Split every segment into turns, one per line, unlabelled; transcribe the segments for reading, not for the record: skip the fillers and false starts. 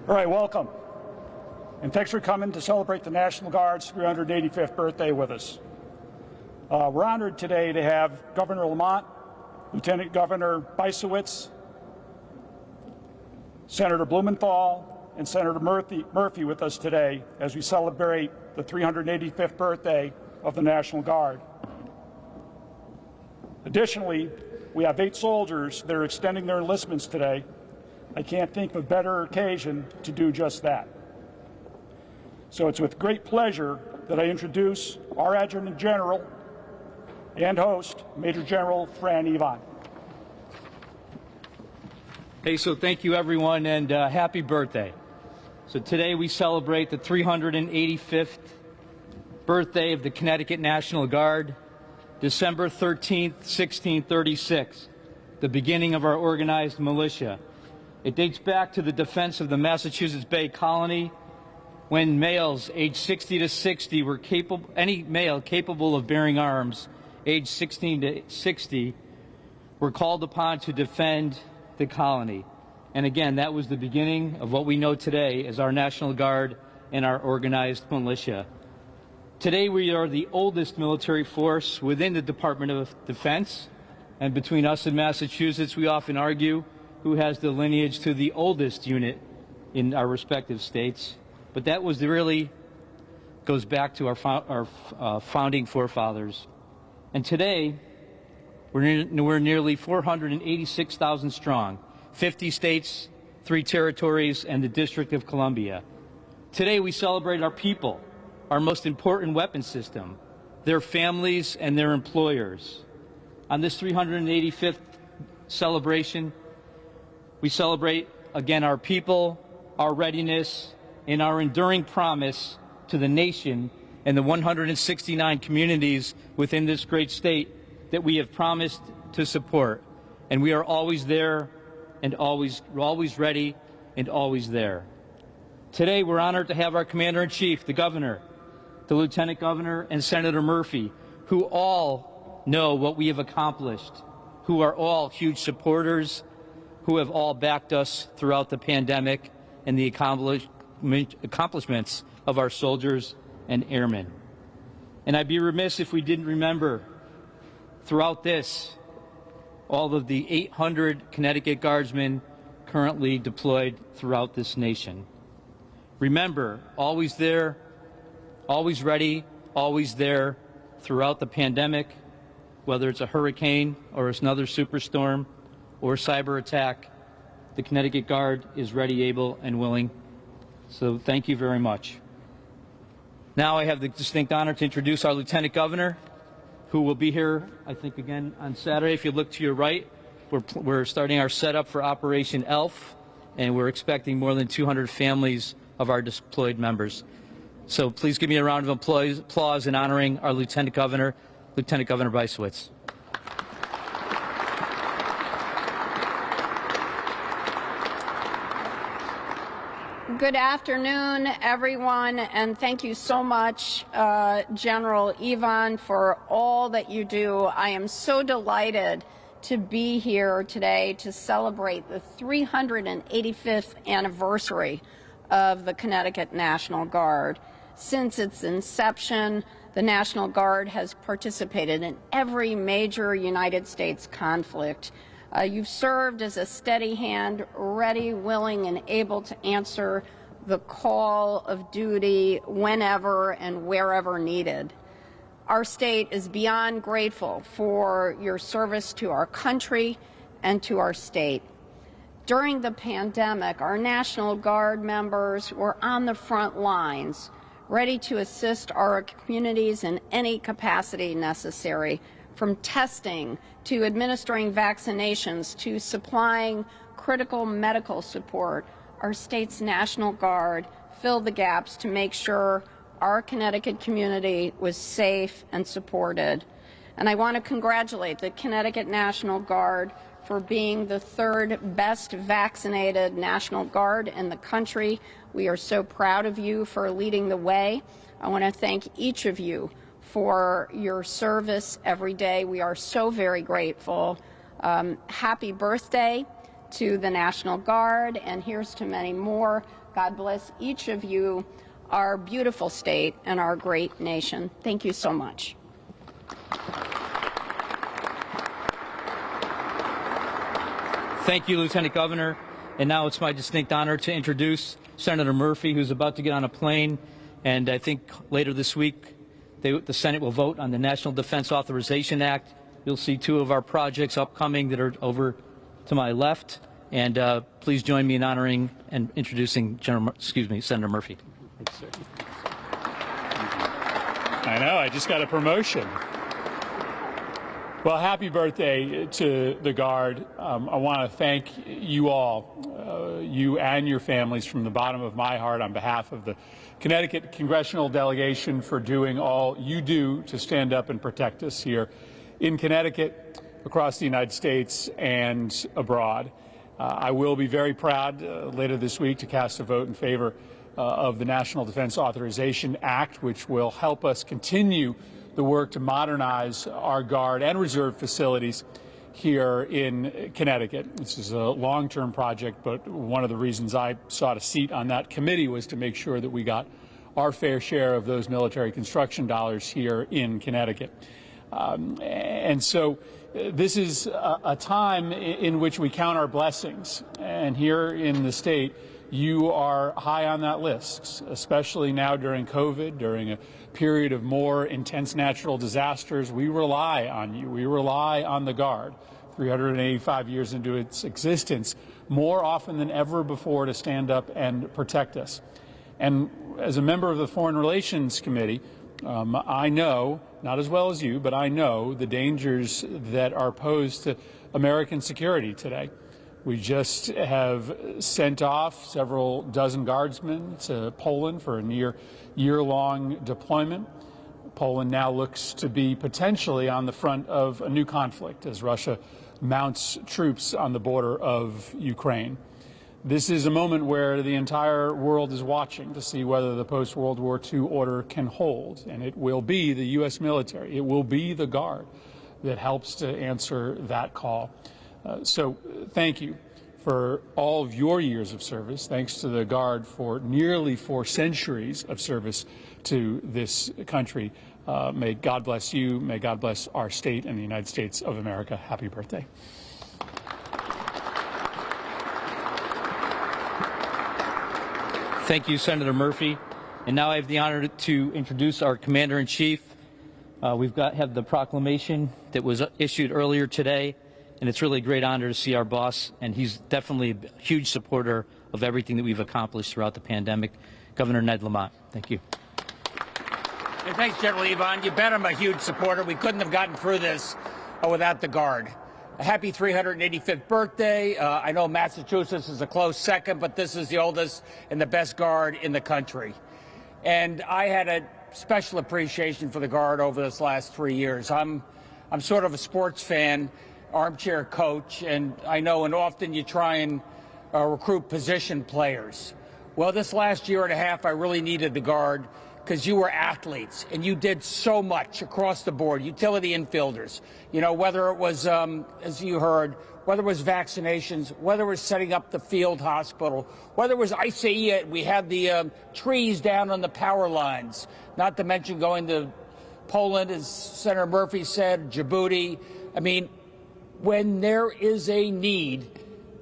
All right, welcome. And thanks for coming to celebrate the National Guard's 385th birthday with us. We're honored today to have Governor Lamont, Lieutenant Governor Bisewicz, Senator Blumenthal, and Senator Murphy with us today as we celebrate the 385th birthday of the National Guard. Additionally, we have 8 soldiers that are extending their enlistments today. I can't think of a better occasion to do just that. So it's with great pleasure that I introduce our Adjutant General and host, Major General Fran Ivan.
Hey, so thank you everyone, and happy birthday. So today we celebrate the 385th birthday of the Connecticut National Guard, December 13th, 1636, the beginning of our organized militia. It dates back to the defense of the Massachusetts Bay Colony, when males aged 60 to 60 were capable, any male capable of bearing arms, aged 16 to 60, were called upon to defend the colony. And again, that was the beginning of what we know today as our National Guard and our organized militia. Today we are the oldest military force within the Department of Defense, and between us and Massachusetts, we often argue who has the lineage to the oldest unit in our respective states. But that was really goes back to our founding forefathers. And today, we're nearly 486,000 strong, 50 states, 3 territories, and the District of Columbia. Today, we celebrate our people, our most important weapon system, their families, and their employers. On this 385th celebration, we celebrate again our people, our readiness, and our enduring promise to the nation and the 169 communities within this great state that we have promised to support. And we are always there and always ready and always there. Today we're honored to have our Commander-in-Chief, the Governor, the Lieutenant Governor, and Senator Murphy, who all know what we have accomplished, who are all huge supporters, who have all backed us throughout the pandemic and the accomplishments of our soldiers and airmen. And I'd be remiss if we didn't remember throughout this all of the 800 Connecticut Guardsmen currently deployed throughout this nation. Remember, always there, always ready, always there throughout the pandemic, whether it's a hurricane or it's another superstorm or cyber attack, the Connecticut Guard is ready, able, and willing. So thank you very much. Now I have the distinct honor to introduce our Lieutenant Governor, who will be here, I think, again on Saturday. If you look to your right, we're starting our setup for Operation ELF, and we're expecting more than 200 families of our deployed members. So please give me a round of applause in honoring our Lieutenant Governor, Lieutenant Governor Bisewicz.
Good afternoon, everyone, and thank you so much, General Ivan, for all that you do. I am so delighted to be here today to celebrate the 385th anniversary of the Connecticut National Guard. Since its inception, the National Guard has participated in every major United States conflict. You've served as a steady hand, ready, willing, and able to answer the call of duty whenever and wherever needed. Our state is beyond grateful for your service to our country and to our state. During the pandemic, our National Guard members were on the front lines, ready to assist our communities in any capacity necessary, from testing to administering vaccinations to supplying critical medical support. Our state's National Guard filled the gaps to make sure our Connecticut community was safe and supported. And I want to congratulate the Connecticut National Guard for being the 3rd best vaccinated National Guard in the country. We are so proud of you for leading the way. I want to thank each of you for your service every day. We are so very grateful. Happy birthday to the National Guard, and here's to many more. God bless each of you, our beautiful state, and our great nation. Thank you so much.
Thank you, Lieutenant Governor. And now it's my distinct honor to introduce Senator Murphy, who's about to get on a plane. And I think later this week, the Senate will vote on the National Defense Authorization Act. You'll see two of our projects upcoming that are over to my left. And please join me in honoring and introducing Senator Murphy.
Thanks, sir. I know, I just got a promotion. Well, happy birthday to the Guard. I want to thank you all, you and your families, from the bottom of my heart on behalf of the Connecticut congressional delegation for doing all you do to stand up and protect us here in Connecticut, across the United States, and abroad. I will be very proud later this week to cast a vote in favor of the National Defense Authorization Act, which will help us continue the work to modernize our Guard and Reserve facilities here in Connecticut. This is a long-term project, but one of the reasons I sought a seat on that committee was to make sure that we got our fair share of those military construction dollars here in Connecticut. And so this is a time in which we count our blessings. And here in the state, you are high on that list, especially now during COVID, during a period of more intense natural disasters. We rely on you. We rely on the Guard, 385 years into its existence, more often than ever before to stand up and protect us. And as a member of the Foreign Relations Committee, I know, not as well as you, but I know the dangers that are posed to American security today. We just have sent off several dozen guardsmen to Poland for a near year-long deployment. Poland now looks to be potentially on the front of a new conflict as Russia mounts troops on the border of Ukraine. This is a moment where the entire world is watching to see whether the post-World War II order can hold, and it will be the U.S. military, it will be the Guard that helps to answer that call. So thank you for all of your years of service. Thanks to the Guard for nearly 4 centuries of service to this country. May God bless you. May God bless our state and the United States of America. Happy birthday.
Thank you, Senator Murphy. And now I have the honor to introduce our Commander-in-Chief. We've have the proclamation that was issued earlier today. And it's really a great honor to see our boss, and he's definitely a huge supporter of everything that we've accomplished throughout the pandemic, Governor Ned Lamont. Thank you.
And thanks, General Yvonne. You bet I'm a huge supporter. We couldn't have gotten through this without the Guard. A happy 385th birthday. I know Massachusetts is a close second, but this is the oldest and the best Guard in the country. And I had a special appreciation for the Guard over this last 3 years. I'm sort of a sports fan, armchair coach, and I know and often you try and recruit position players. Well, this last year and a half, I really needed the Guard because you were athletes and you did so much across the board, utility infielders, you know, whether it was, as you heard, whether it was vaccinations, whether it was setting up the field hospital, whether it was ICE, we had the trees down on the power lines, not to mention going to Poland, as Senator Murphy said, Djibouti. I mean, when there is a need,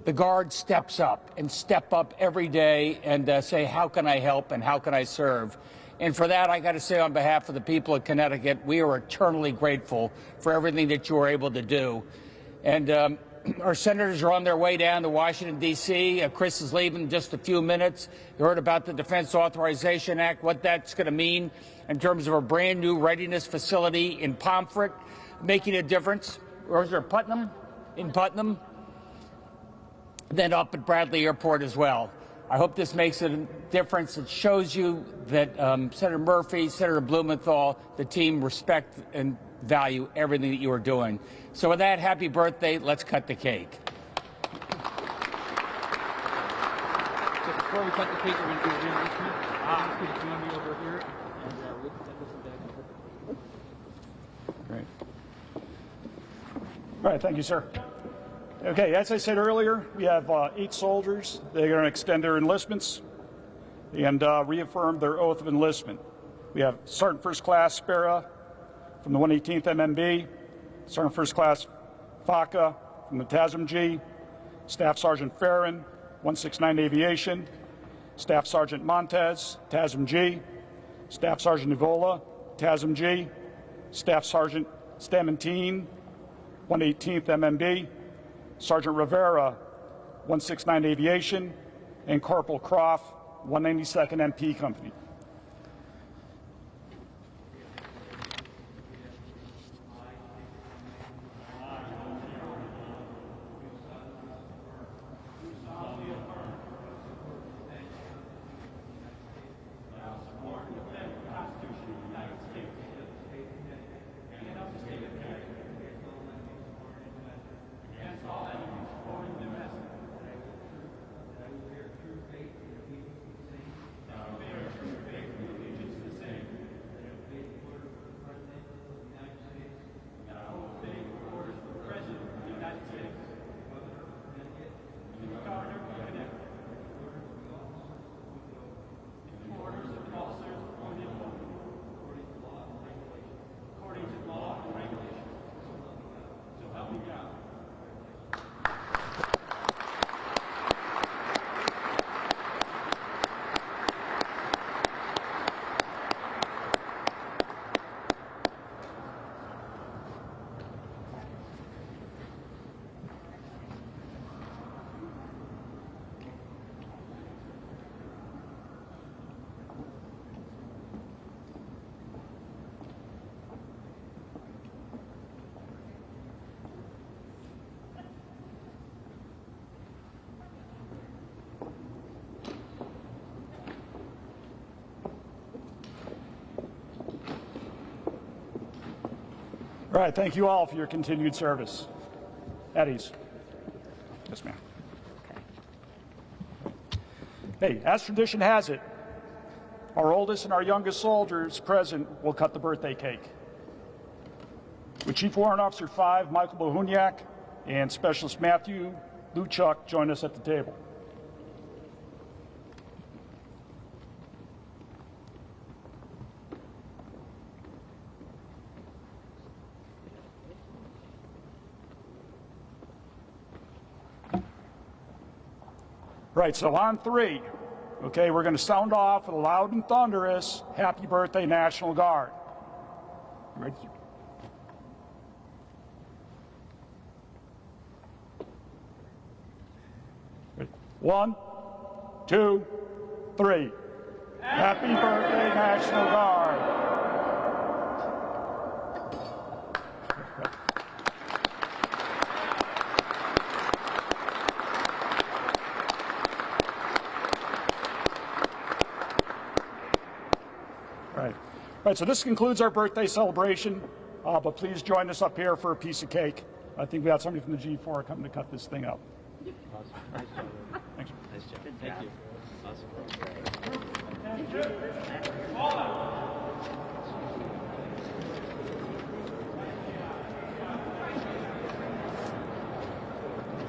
the Guard steps up and step up every day and say, how can I help and how can I serve? And for that, I got to say on behalf of the people of Connecticut, we are eternally grateful for everything that you were able to do. And our senators are on their way down to Washington, D.C. Chris is leaving in just a few minutes. You heard about the Defense Authorization Act, what that's going to mean in terms of a brand new readiness facility in Pomfret, making a difference. Or is there Putnam? In Putnam? Then up at Bradley Airport as well. I hope this makes a difference. It shows you that Senator Murphy, Senator Blumenthal, the team respect and value everything that you are doing. So with that, happy birthday. Let's cut the cake.
So before we cut the cake, we're going to do a announcement. Could you join me over here? And we'll cut this back.
Great. All right, thank you, sir. Okay, as I said earlier, we have 8 soldiers. They're going to extend their enlistments and reaffirm their oath of enlistment. We have Sergeant First Class Spera from the 118th MMB, Sergeant First Class Faka from the TASMG, Staff Sergeant Farron, 169 Aviation, Staff Sergeant Montez, TASMG, Staff Sergeant Nivola, TASMG, Staff Sergeant Stamentine, 118th MMB, Sergeant Rivera, 169 Aviation, and Corporal Croft, 192nd MP Company. All right, thank you all for your continued service. At ease. Yes, ma'am. Hey, as tradition has it, our oldest and our youngest soldiers present will cut the birthday cake. With Chief Warrant Officer 5, Michael Bohuniak, and Specialist Matthew Luchuk join us at the table. Right, so on 3, okay, we're going to sound off with a loud and thunderous Happy Birthday, National Guard. You ready? 1, 2, 3. Happy Birthday, National Guard. Right, so this concludes our birthday celebration, but please join us up here for a piece of cake. I think we got somebody from the G4 coming to cut this thing up.
Awesome. Nice job.
Thanks.
Nice job. Thank you. Awesome.
Thank you.